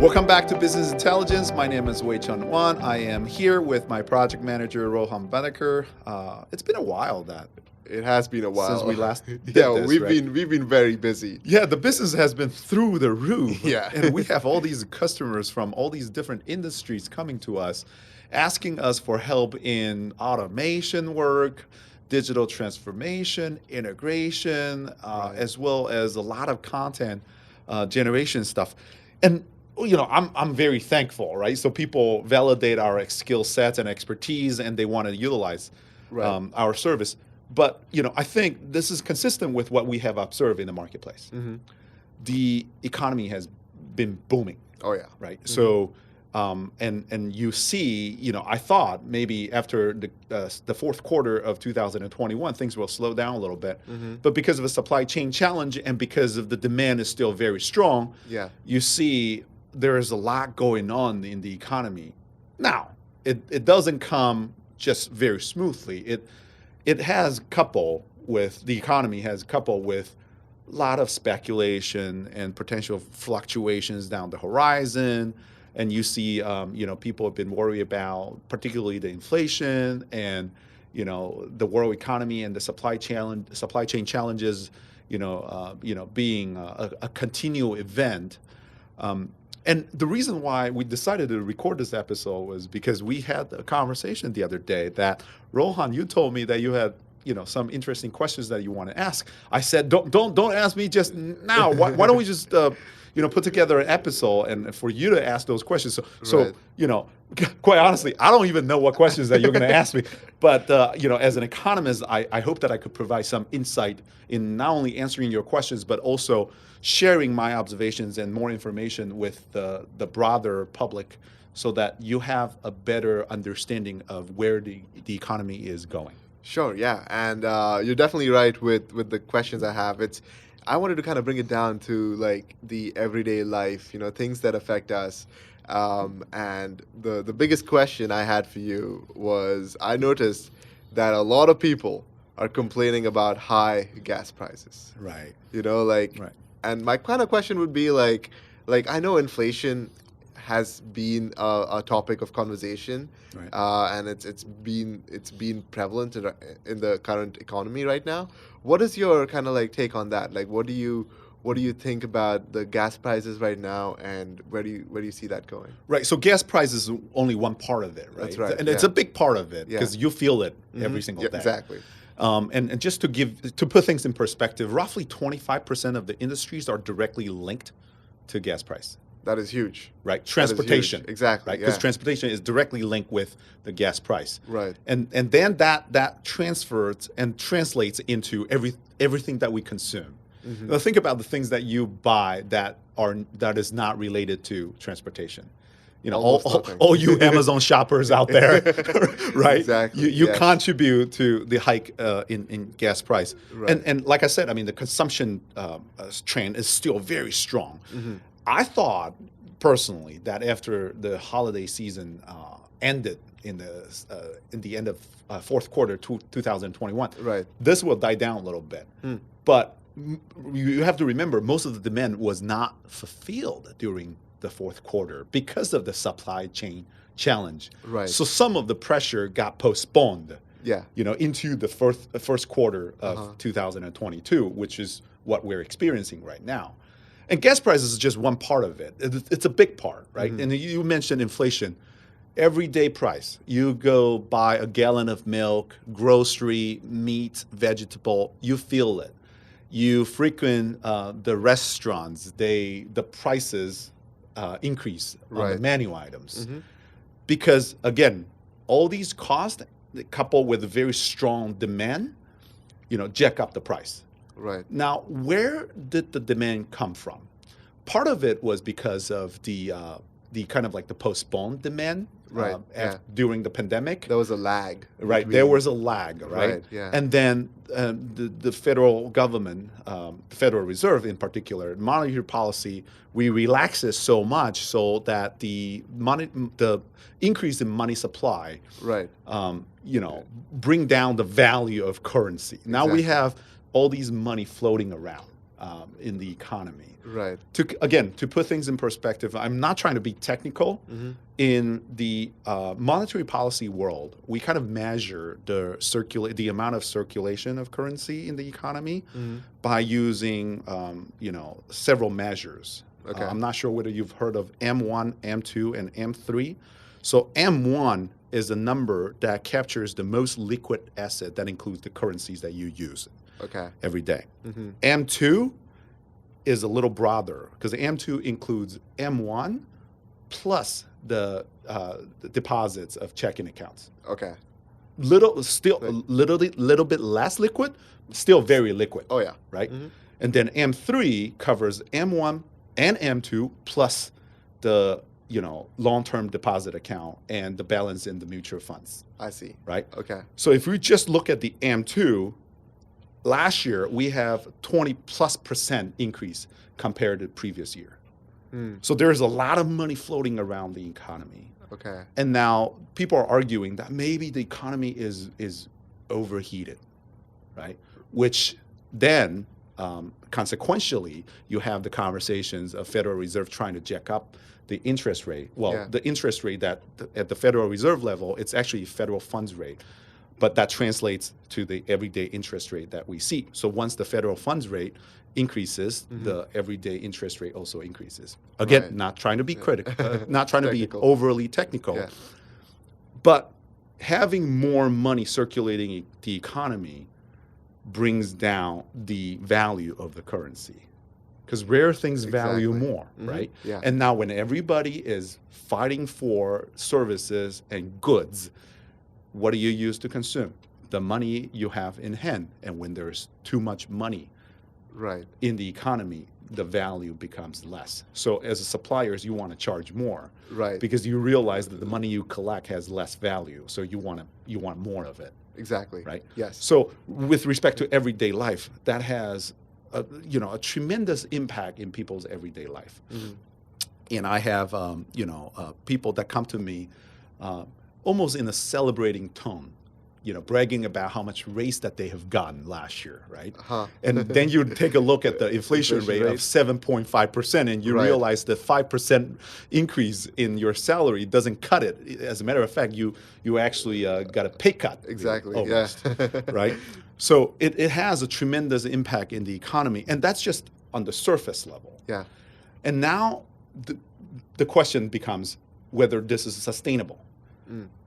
Welcome back to Business Intelligence. My name is Wei Chun Wan. I am here with my project manager, Rohan Banekar. It's been a while It has been a while since we last did yeah, this, we've right? been very busy. Yeah, the business has been through the roof. Yeah. And we have all these customers from all these different industries coming to us, asking us for help in automation work, digital transformation, integration, as well as a lot of content generation stuff. And I'm very thankful, right? So people validate our skill sets and expertise, and they want to utilize our service. But I think this is consistent with what we have observed in the marketplace. The economy has been booming. Oh yeah. Right. So, and you see, I thought maybe after the fourth quarter of 2021, things will slow down a little bit. But because of a supply chain challenge and because of the demand is still very strong, you see there is a lot going on in the economy. Now, it doesn't come just very smoothly. It has coupled with, the economy has coupled with a lot of speculation and potential fluctuations down the horizon. And you see, people have been worried about particularly the inflation and, the world economy and the supply chain challenges, being a continual event. And the reason why we decided to record this episode was because we had a conversation the other day that, Rohan, you told me that you had, some interesting questions that you want to ask. I said, don't ask me just now. Why don't we just, put together an episode and for you to ask those questions. So quite honestly, I don't even know what questions that you're going to ask me. But, as an economist, I hope that I could provide some insight in not only answering your questions, but also sharing my observations and more information with the broader public so that you have a better understanding of where the economy is going. Sure, yeah. And you're definitely right with the questions I have. I wanted to kind of bring it down to like the everyday life, things that affect us. And the biggest question I had for you was, I noticed that a lot of people are complaining about high gas prices. Right. Right. And my kind of question would be like I know inflation has been a topic of conversation, and it's been prevalent in the current economy right now. What is your kind of like take on that? Like, what do you think about the gas prices right now, and where do you see that going? Right. So gas price is only one part of it, right? That's right. And it's a big part of it because you feel it every single day. Exactly. And just to put things in perspective, roughly 25% of the industries are directly linked to gas price. That is huge. Right. Transportation. Exactly. Right. Because transportation is directly linked with the gas price. Right. And then that transfers and translates into everything that we consume. Now think about the things that you buy that is not related to transportation. All you Amazon shoppers out there, right? Exactly. You contribute to the hike in gas price. Right. And like I said, I mean, the consumption trend is still very strong. I thought personally that after the holiday season ended in the end of fourth quarter 2021, this will die down a little bit. But you have to remember, most of the demand was not fulfilled during the fourth quarter because of the supply chain challenge. Right. So some of the pressure got postponed. Yeah. Into the first quarter of 2022, which is what we're experiencing right now. And gas prices is just one part of it. It's a big part, right? And you mentioned inflation. Everyday price. You go buy a gallon of milk, grocery, meat, vegetable, you feel it. You frequent the restaurants, the prices increase on the menu items. Because again, all these costs coupled with a very strong demand, jack up the price. Right. Now, where did the demand come from? Part of it was because of the kind of like the postponed demand during the pandemic. There was a lag. Right. There was a lag, right? Yeah. And then the federal government, the Federal Reserve in particular, monetary policy, we relaxed it so much so that the increase in money supply, bring down the value of currency. Now we have all these money floating around. in the economy. Right. To put things in perspective, I'm not trying to be technical. In the monetary policy world, we kind of measure the amount of circulation of currency in the economy by using several measures. Okay. I'm not sure whether you've heard of M1, M2, and M3. So M1 is a number that captures the most liquid asset that includes the currencies that you use every day. M2 is a little broader because M2 includes M1 plus the deposits of checking accounts. Okay. Little bit less liquid, still very liquid. Oh yeah. Right. And then M3 covers M1 and M2 plus the long-term deposit account and the balance in the mutual funds. I see. Right. Okay. So if we just look at the M2, last year we have 20+% increase compared to the previous year. So there's a lot of money floating around the economy. Okay. And now people are arguing that maybe the economy is overheated, right? Which then consequentially you have the conversations of Federal Reserve trying to jack up the interest rate. Well, the interest rate that at the Federal Reserve level, it's actually federal funds rate, but that translates to the everyday interest rate that we see. So once the federal funds rate increases, the everyday interest rate also increases. Again, not trying to be critical, not trying to be overly technical, but having more money circulating in the economy brings down the value of the currency. Because rare things value more, right? Yeah. And now when everybody is fighting for services and goods, what do you use to consume? The money you have in hand. And when there's too much money in the economy, the value becomes less. So as a suppliers, you want to charge more, because you realize that the money you collect has less value. So you want more of it. Exactly. Right. Yes. So with respect to everyday life, that has a tremendous impact in people's everyday life. And I have people that come to me almost in a celebrating tone, bragging about how much raise that they have gotten last year, right? And then you take a look at the inflation rate of 7.5%, and you realize that 5% increase in your salary doesn't cut it. As a matter of fact, you actually got a pay cut. Exactly. Almost, right? So it has a tremendous impact in the economy, and that's just on the surface level. Yeah. And now the question becomes whether this is sustainable.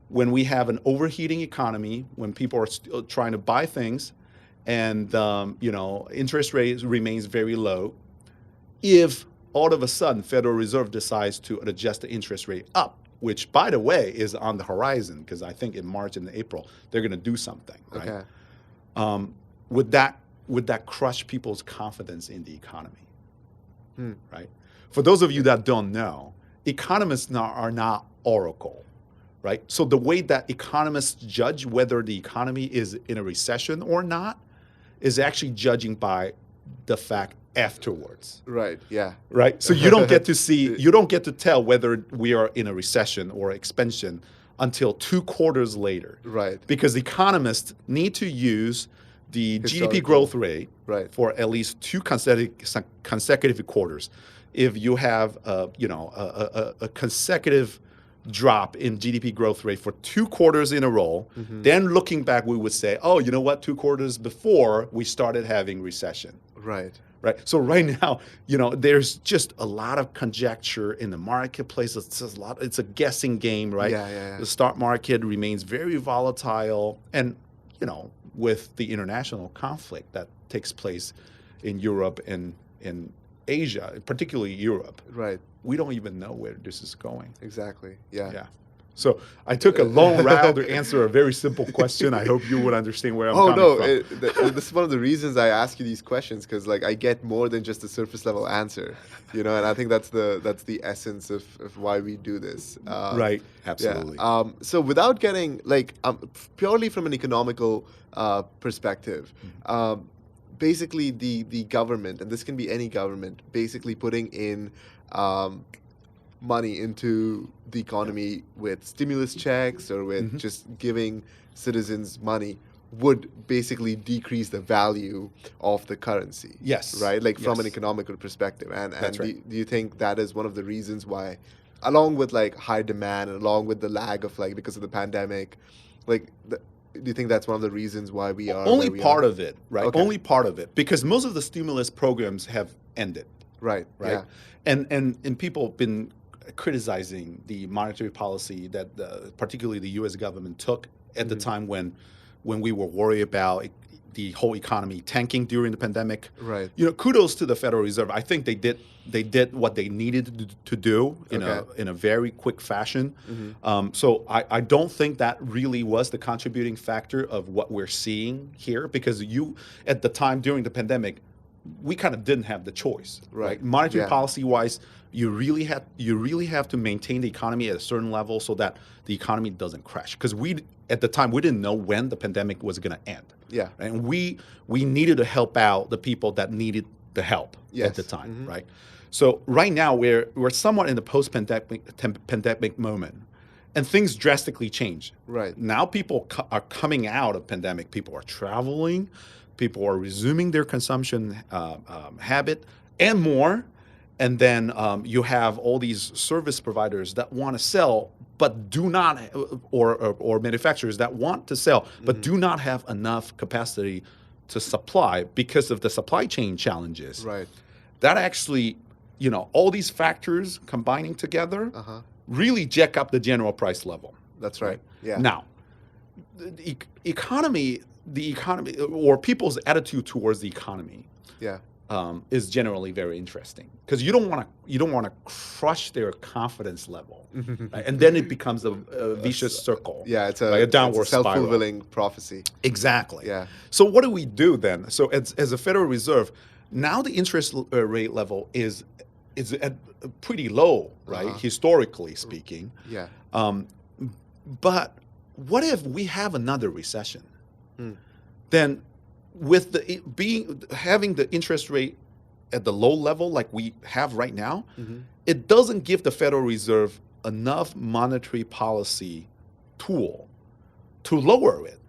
When we have an overheating economy, when people are still trying to buy things, and interest rates remains very low, if all of a sudden Federal Reserve decides to adjust the interest rate up, which by the way is on the horizon, because I think in March and April they're going to do something, right? Okay. Would that crush people's confidence in the economy? Right? For those of you that don't know, economists are not oracle. Right? So the way that economists judge whether the economy is in a recession or not is actually judging by the fact afterwards. Right. Yeah. Right? So you don't get to tell whether we are in a recession or expansion until 2 quarters later. Right. Because economists need to use the GDP growth rate for at least 2 consecutive quarters. If you have a consecutive drop in GDP growth rate for 2 quarters in a row, then looking back, we would say, oh, you know what? 2 quarters before we started having recession. Right. So right now, there's just a lot of conjecture in the marketplace. It's a guessing game, right? Yeah. The stock market remains very volatile, and with the international conflict that takes place in Europe and in Asia, particularly Europe. Right. We don't even know where this is going. Exactly. Yeah. So I took a long route to answer a very simple question. I hope you would understand where I'm coming from. This is one of the reasons I ask you these questions, because I get more than just a surface level answer, and I think that's the essence of why we do this. Right. Absolutely. Yeah. So without getting purely from an economical perspective, basically the government, and this can be any government, basically putting in money into the economy with stimulus checks or with just giving citizens money. would basically decrease the value of the currency. Yes. Right? Like from an Yes. economical perspective. And That's right. do you think that is one of the reasons why, along with like high demand and along with the lag of like because of the pandemic, like do you think that's one of the reasons why we are Only where we part are? of it, right? Okay. Only part of it, because most of the stimulus programs have ended, Right. right? Yeah. And people have been criticizing the monetary policy that particularly the U.S. government took at the time when we were worried about the whole economy tanking during the pandemic. Right. You know, kudos to the Federal Reserve. I think they did what they needed to do in a very quick fashion. So I don't think that really was the contributing factor of what we're seeing here, because at the time during the pandemic, we kind of didn't have the choice, right? Monetary policy wise, you really have to maintain the economy at a certain level so that the economy doesn't crash. Because at the time we didn't know when the pandemic was going to end. Yeah. And we needed to help out the people that needed the help at the time, right? So right now we're somewhat in the post-pandemic moment, and things drastically change. Right. Now people are coming out of pandemic. People are traveling. People are resuming their consumption habit and more. And then you have all these service providers that want to sell but do not, or manufacturers that want to sell but do not have enough capacity to supply because of the supply chain challenges. Right. That actually, all these factors combining together really jack up the general price level. That's right. Yeah. Now, the economy, or people's attitude towards the economy, is generally very interesting, because you don't want to crush their confidence level, right? And then it becomes a vicious circle. Yeah, it's a downward spiral. Self-fulfilling prophecy. Exactly. Yeah. So what do we do then? So as a Federal Reserve, now the interest rate level is at pretty low, right? Historically speaking. Yeah. But what if we have another recession? Then, with having the interest rate at the low level like we have right now, it doesn't give the Federal Reserve enough monetary policy tool to lower it,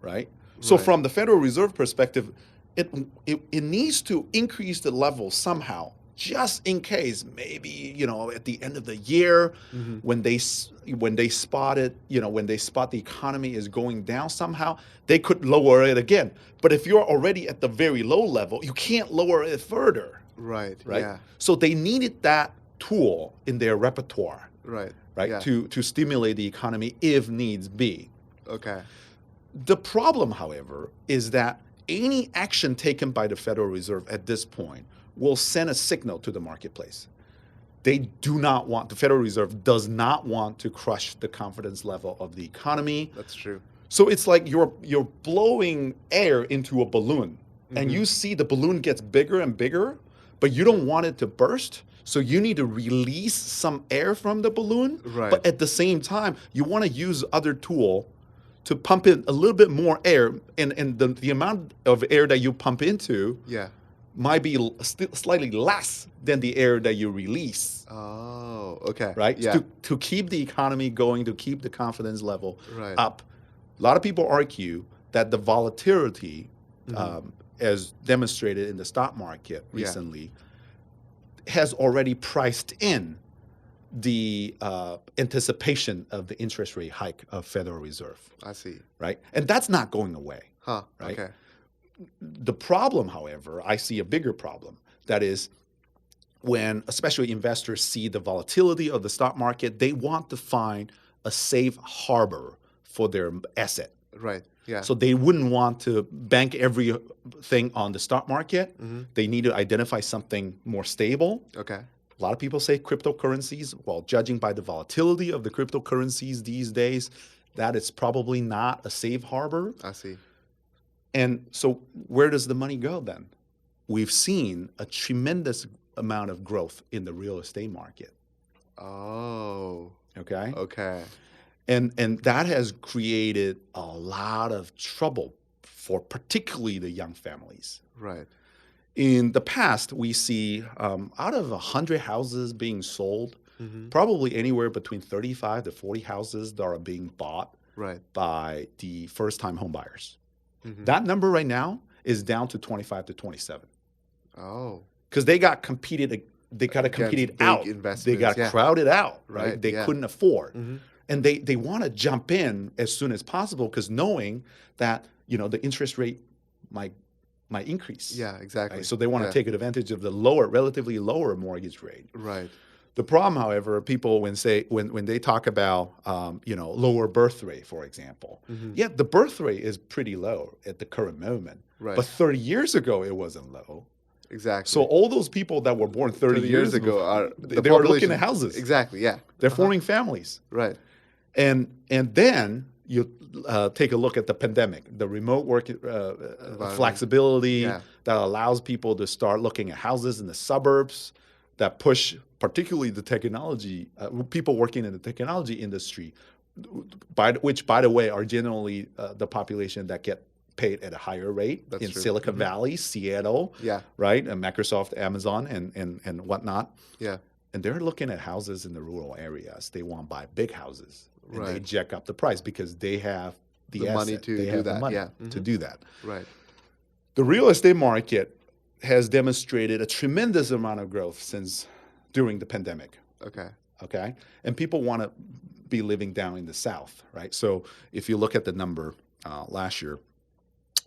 right? So from the Federal Reserve perspective, it needs to increase the level somehow, just in case maybe at the end of the year when they spot it, when they spot the economy is going down somehow, they could lower it again. But if you're already at the very low level, you can't lower it further. Right. Right. Yeah. So they needed that tool in their repertoire. Right. Yeah. to stimulate the economy if needs be. Okay. The problem, however, is that any action taken by the Federal Reserve at this point will send a signal to the marketplace. The Federal Reserve does not want to crush the confidence level of the economy. That's true. So it's like you're blowing air into a balloon, and you see the balloon gets bigger and bigger, but you don't want it to burst. So you need to release some air from the balloon. Right. But at the same time, you want to use other tool to pump in a little bit more air, and the amount of air that you pump into might be slightly less than the air that you release. Oh, okay. Right? Yeah. To keep the economy going, to keep the confidence level Right. up. A lot of people argue that the volatility, as demonstrated in the stock market recently, has already priced in the anticipation of the interest rate hike of Federal Reserve. I see. Right? And that's not going away. Huh. Right? Okay. The problem, however, I see a bigger problem. That is, when especially investors see the volatility of the stock market, they want to find a safe harbor for their asset. Right. Yeah. So they wouldn't want to bank everything on the stock market. They need to identify something more stable. Okay. A lot of people say cryptocurrencies. Well, judging by the volatility of the cryptocurrencies these days, that is probably not a safe harbor. I see. And so where does the money go then? We've seen a tremendous amount of growth in the real estate market. Oh. Okay. Okay. And that has created a lot of trouble for particularly the young families. Right. In the past, we see out of 100 houses being sold, probably anywhere between 35 to 40 houses that are being bought by the first-time home buyers. That number right now is down to 25 to 27. Oh. Because they got competed Against big out. They investments, got yeah. crowded out, right? Right, They yeah. couldn't afford. And they want to jump in as soon as possible because knowing that, the interest rate might increase. Yeah, exactly. Right? So they want to Yeah. take advantage of the relatively lower mortgage rate. Right. The problem, however, people when they talk about lower birth rate, for example, yeah, the birth rate is pretty low at the current moment. Right. But 30 years ago, it wasn't low. Exactly. So all those people that were born 30 years ago are they were looking at houses. Exactly. Yeah. They're forming families. Right. And then you take a look at the pandemic, the remote work flexibility Yeah. that allows people to start looking at houses in the suburbs, that push particularly the technology, people working in the technology industry, which, by the way, are generally the population that get paid at a higher rate. That's in true. Silicon Valley, Seattle, Yeah. right, and Microsoft, Amazon, and whatnot. Yeah. And they're looking at houses in the rural areas. They want to buy big houses, and they Right. jack up the price because they have the money asset. to They do have the that, money yeah. to do that. Right. The real estate market has demonstrated a tremendous amount of growth since during the pandemic. Okay, and people want to be living down in the South, right? So if you look at the number last year,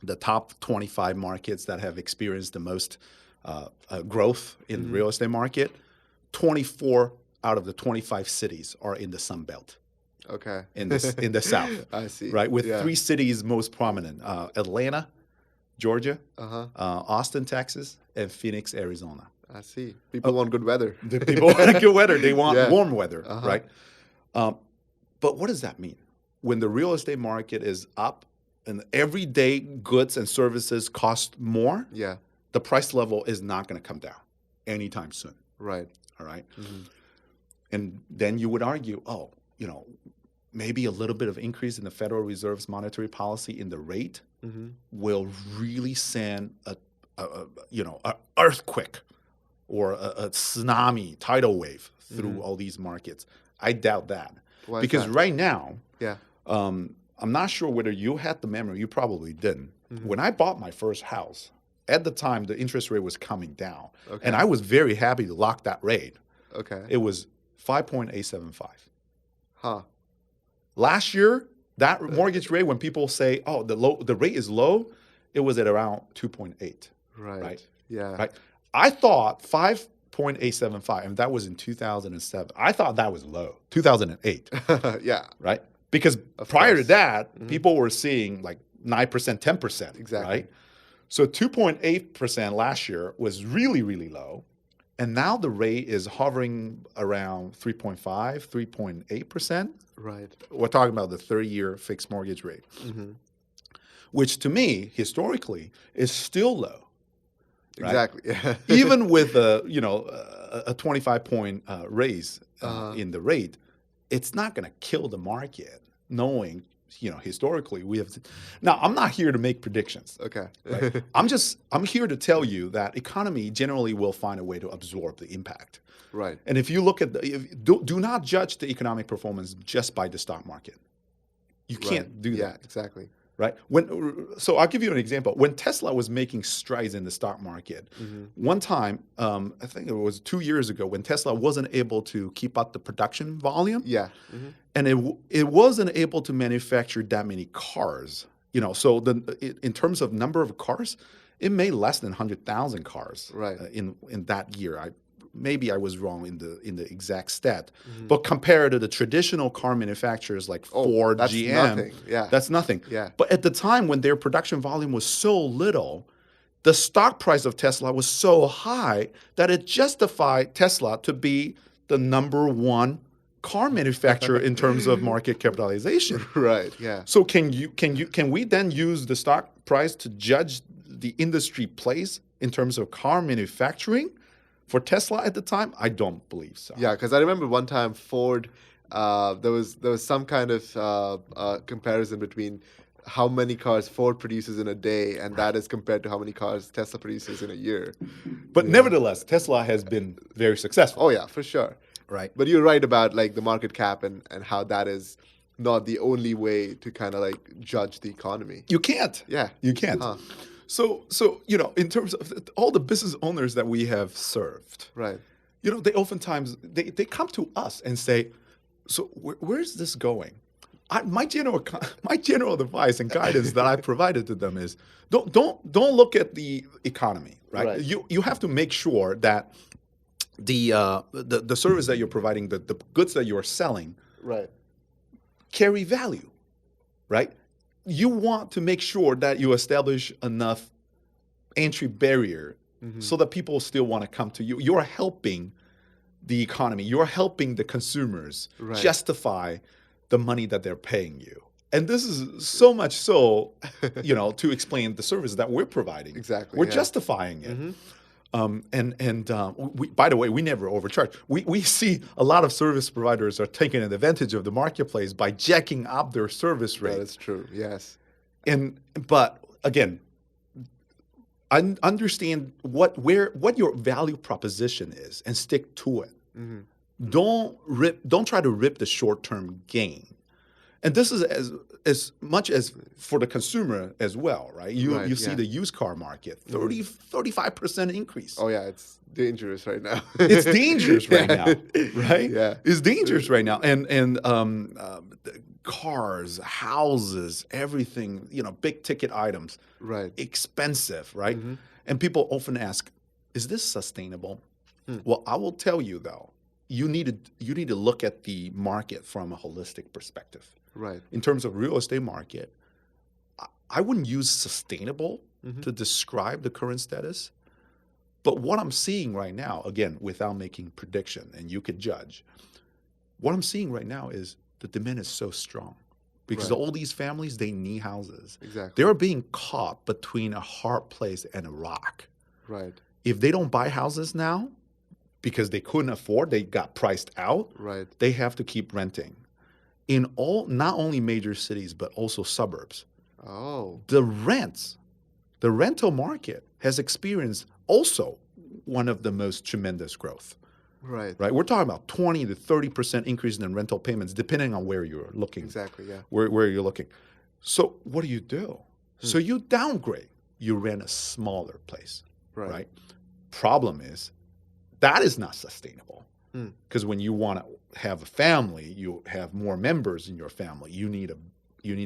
the top 25 markets that have experienced the most growth in the real estate market, 24 out of the 25 cities are in the Sun Belt. Okay. In the South. I see. Right, with Yeah. 3 cities most prominent: Atlanta, Georgia, Uh-huh. Austin, Texas, and Phoenix, Arizona. I see. People want good weather. The people want good weather. They want Yeah. warm weather, Uh-huh. right? But what does that mean? When the real estate market is up and everyday goods and services cost more, Yeah. the price level is not going to come down anytime soon. Right. All right. And then you would argue, maybe a little bit of increase in the Federal Reserve's monetary policy in the rate will really send a earthquake or a tsunami tidal wave through all these markets. I doubt that. Why is Because that? right now, Yeah. I'm not sure whether you had the memory. You probably didn't. When I bought my first house, at the time, the interest rate was coming down. Okay. And I was very happy to lock that rate. Okay. It was 5.875. Huh. Last year, that mortgage rate, when people say, "Oh, the rate is low," it was at around 2.8. Right. Right. Yeah. Right. I thought 5.875, and that was in 2007. I thought that was low. 2008, Yeah. right? Because prior to course. that, people were seeing like 9%, 10%. Exactly. Right. So 2.8% last year was really, really low. And now the rate is hovering around 3.5, 3.8%. Right. We're talking about the 30-year fixed mortgage rate, which to me, historically, is still low. Right? Exactly. Yeah. Even with a 25-point raise in the rate, it's not going to kill the market, knowing historically we have. Now, I'm not here to make predictions. Okay. Right? I'm here to tell you that economy generally will find a way to absorb the impact. Right. And if you look at do not judge the economic performance just by the stock market. You can't do that. Yeah. Exactly. Right. So I'll give you an example. When Tesla was making strides in the stock market, one time, I think it was 2 years ago, when Tesla wasn't able to keep up the production volume, Yeah. and it wasn't able to manufacture that many cars. So in terms of number of cars, it made less than 100,000 cars. Right. In that year. Maybe I was wrong in the exact stat, but compared to the traditional car manufacturers like Ford, that's GM, nothing. Yeah. that's nothing. Yeah. But at the time when their production volume was so little, the stock price of Tesla was so high that it justified Tesla to be the number one car manufacturer in terms of market capitalization. Right. Yeah. So can we then use the stock price to judge the industry place in terms of car manufacturing? For Tesla at the time, I don't believe so. Yeah, because I remember one time Ford, there was some kind of comparison between how many cars Ford produces in a day, and that is compared to how many cars Tesla produces in a year. But nevertheless, Tesla has been very successful. Oh yeah, for sure. Right. But you're right about like the market cap and how that is not the only way to kind of like judge the economy. You can't. Yeah. You can't. Huh. So in terms of all the business owners that we have served, Right. they oftentimes they come to us and say, so where's this going? My general advice and guidance that I provided to them is don't look at the economy, right? Right. You have to make sure that the service that you're providing, the goods that you're selling, Right. carry value, right? You want to make sure that you establish enough entry barrier so that people still want to come to you. You're helping the economy. You're helping the consumers justify the money that they're paying you. And this is so much so, to explain the service that we're providing. Exactly. We're yeah. justifying it. By the way, we never overcharge. We see a lot of service providers are taking advantage of the marketplace by jacking up their service rate. That is true. Yes. But again, understand what your value proposition is and stick to it. Don't try to rip the short-term gain. And this is as much as for the consumer as well, right? You see the used car market, 35% increase. Oh yeah, it's dangerous right now. It's dangerous right now, right? Yeah. It's dangerous right now. And cars, houses, everything, big ticket items, Right. expensive, right? And people often ask, is this sustainable? Well, I will tell you though, you need to look at the market from a holistic perspective. Right. In terms of real estate market, I wouldn't use sustainable to describe the current status. But what I'm seeing right now, again, without making prediction, and you could judge, what I'm seeing right now is the demand is so strong because all these families, they need houses. Exactly. They're being caught between a hard place and a rock. Right. If they don't buy houses now because they couldn't afford, they got priced out, Right. they have to keep renting. In not only major cities, but also suburbs. Oh. The rental market has experienced also one of the most tremendous growth. Right. Right? We're talking about 20 to 30% increase in rental payments, depending on where you're looking. Exactly. Yeah. Where you're looking. So what do? So you downgrade. You rent a smaller place. Right? Problem is, that is not sustainable. Because when you want to have a family, you have more members in your family. You need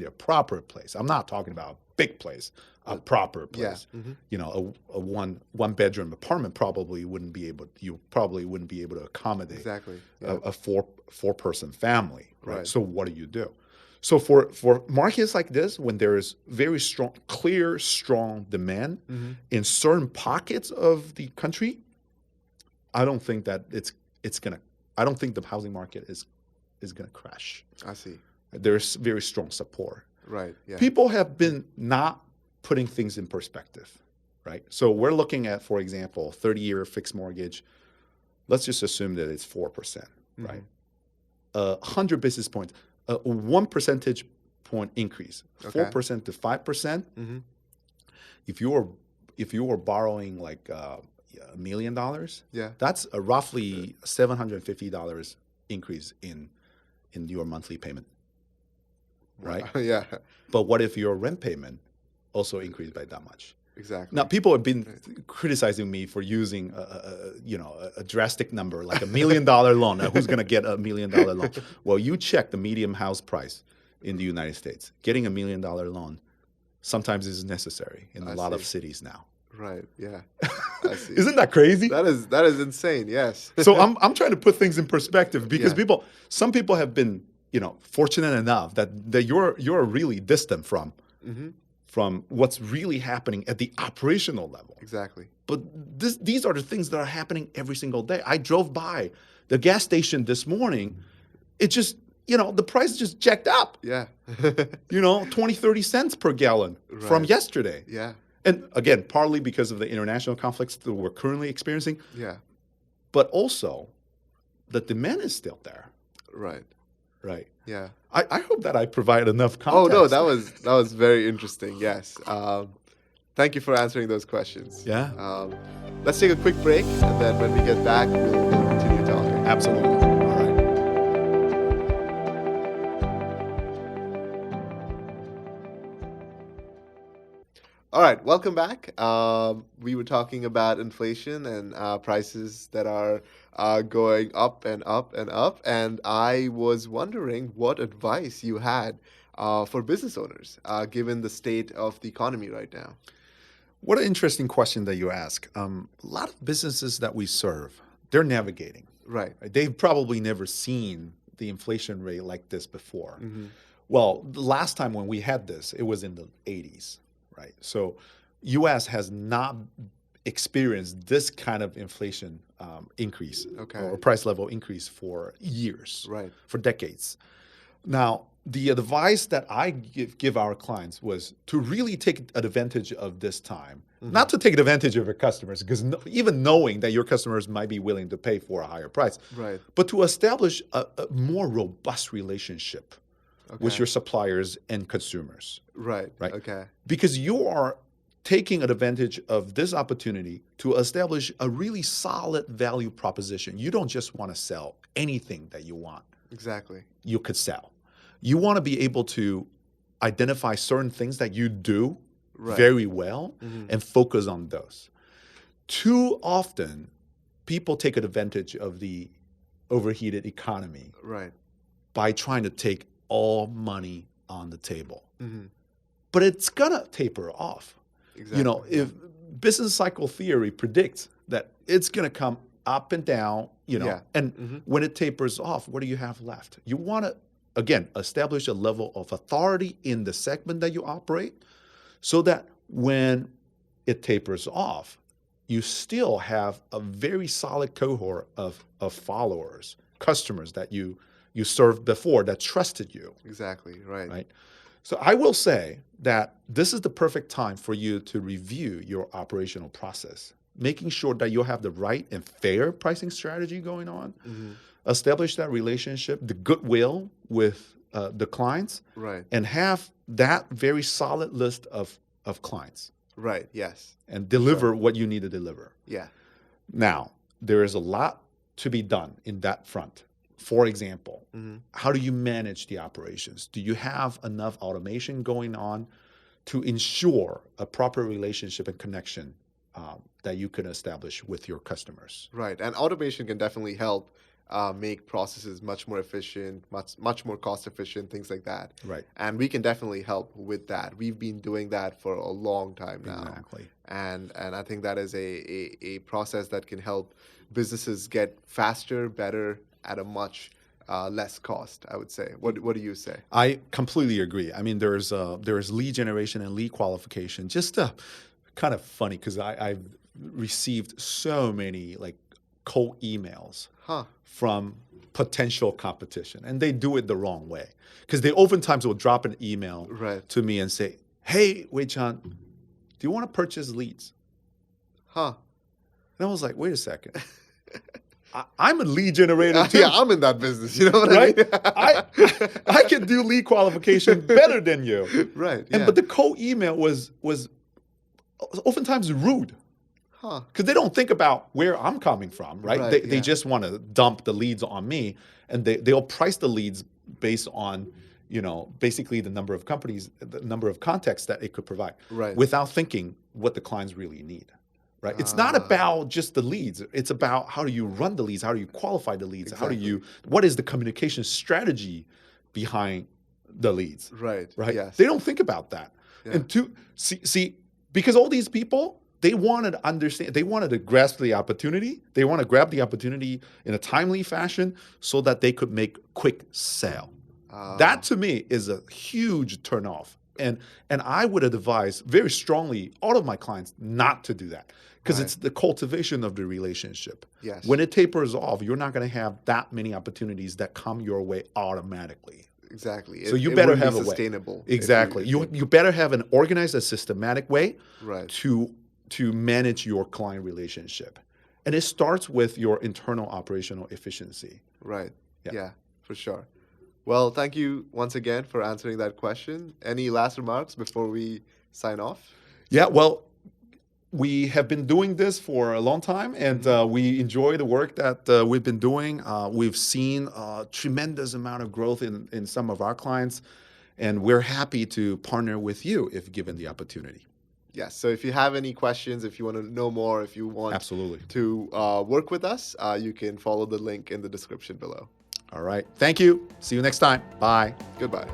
a proper place. I'm not talking about a big place, a proper place. Yeah. A one bedroom apartment probably wouldn't be able to accommodate Exactly. Yeah. a four person family. Right? Right. So what do? So for markets like this, when there is very strong demand in certain pockets of the country, I don't think that I don't think the housing market is gonna crash. I see. There's very strong support. Right. Yeah. People have been not putting things in perspective, right? So we're looking at, for example, 30-year fixed mortgage. Let's just assume that it's 4%, right? 100 basis points, 1 percentage point increase, 4% to 5%. If you were borrowing like $1 million, that's a roughly $750 increase in your monthly payment, right? Yeah. But what if your rent payment also increased by that much? Exactly. Now, people have been criticizing me for using a drastic number like $1 million loan. Now, who's going to get $1 million loan? Well, you check the median house price in the United States. Getting $1 million loan sometimes is necessary in a lot of cities now. Right. Yeah. I see. Isn't that crazy? That is insane. Yes. So I'm trying to put things in perspective because some people have been fortunate enough that you're really distant from what's really happening at the operational level. Exactly. But these are the things that are happening every single day. I drove by the gas station this morning. It just the price just jacked up. Yeah. 20, 30 cents per gallon from yesterday. Yeah. And again, partly because of the international conflicts that we're currently experiencing. Yeah. But also, the demand is still there. Right. Right. Yeah. I hope that I provide enough context. Oh no, that was very interesting. Yes. Thank you for answering those questions. Yeah. Let's take a quick break, and then when we get back, we'll continue talking. Absolutely. All right. right, welcome back. We were talking about inflation and prices that are going up and up and up. And I was wondering what advice you had for business owners, given the state of the economy right now. What an interesting question that you ask. A lot of businesses that we serve, they're navigating. Right. Right? They've probably never seen the inflation rate like this before. Mm-hmm. Well, the last time when we had this, it was in the 80s, right? So U.S. has not experienced this kind of inflation increase Okay. or price level increase for years, Right. for decades. Now, the advice that I give our clients was to really take advantage of this time, not to take advantage of your customers, because even knowing that your customers might be willing to pay for a higher price, Right. but to establish a more robust relationship with your suppliers and consumers. Right. Right. Okay. Because you are taking advantage of this opportunity to establish a really solid value proposition. You don't just want to sell anything that you want. Exactly. You could sell. You want to be able to identify certain things that you do very well and focus on those. Too often, people take advantage of the overheated economy by trying to take all money on the table. But it's gonna taper off. Exactly. You know, if business cycle theory predicts that it's gonna come up and down, you know, and when it tapers off, what do you have left? You want to, again, establish a level of authority in the segment that you operate so that when it tapers off, you still have a very solid cohort of followers, customers that you served before that trusted you. Exactly. Right. So I will say that this is the perfect time for you to review your operational process, making sure that you have the right and fair pricing strategy going on, establish that relationship, the goodwill with the clients, and have that very solid list of clients. Right. Yes. And deliver what you need to deliver. Yeah. Now, there is a lot to be done in that front. For example, how do you manage the operations? Do you have enough automation going on to ensure a proper relationship and connection that you can establish with your customers? Right. And automation can definitely help make processes much more efficient, much more cost efficient, things like that. Right. And we can definitely help with that. We've been doing that for a long time now. Exactly. And I think that is a process that can help businesses get faster, better, at a much less cost, I would say. What do you say? I completely agree. I mean, there's lead generation and lead qualification. Just kind of funny because I've received so many like cold emails from potential competition, and they do it the wrong way because they oftentimes will drop an email to me and say, "Hey, Wei-chan, do you want to purchase leads?" And I was like, "Wait a second." I'm a lead generator too. Yeah, I'm in that business. You know what I mean? I can do lead qualification better than you. Right. But the cold email was oftentimes rude. Because they don't think about where I'm coming from, right? They just want to dump the leads on me, and they'll price the leads based on, you know, basically the number of companies, the number of contacts that it could provide, without thinking what the clients really need. Right. It's not about just the leads. It's about how do you run the leads? How do you qualify the leads? Exactly. What is the communication strategy behind the leads? Right. Right. Yes. They don't think about that. Yeah. And to see, because all these people, they wanted to understand, they wanted to grasp the opportunity. They want to grab the opportunity in a timely fashion so that they could make quick sale. That to me is a huge turnoff. And I would advise very strongly all of my clients not to do that because it's the cultivation of the relationship. Yes. When it tapers off, you're not going to have that many opportunities that come your way automatically. Exactly. So you better have a way. Sustainable. Exactly. You better have an organized, a systematic way to manage your client relationship. And it starts with your internal operational efficiency. Right. Yeah, for sure. Well, thank you once again for answering that question. Any last remarks before we sign off? Yeah, well, we have been doing this for a long time, and we enjoy the work that we've been doing. We've seen a tremendous amount of growth in some of our clients, and we're happy to partner with you if given the opportunity. Yes. So if you have any questions, if you want to know more, if you want Absolutely. to work with us, you can follow the link in the description below. All right. Thank you. See you next time. Bye. Goodbye.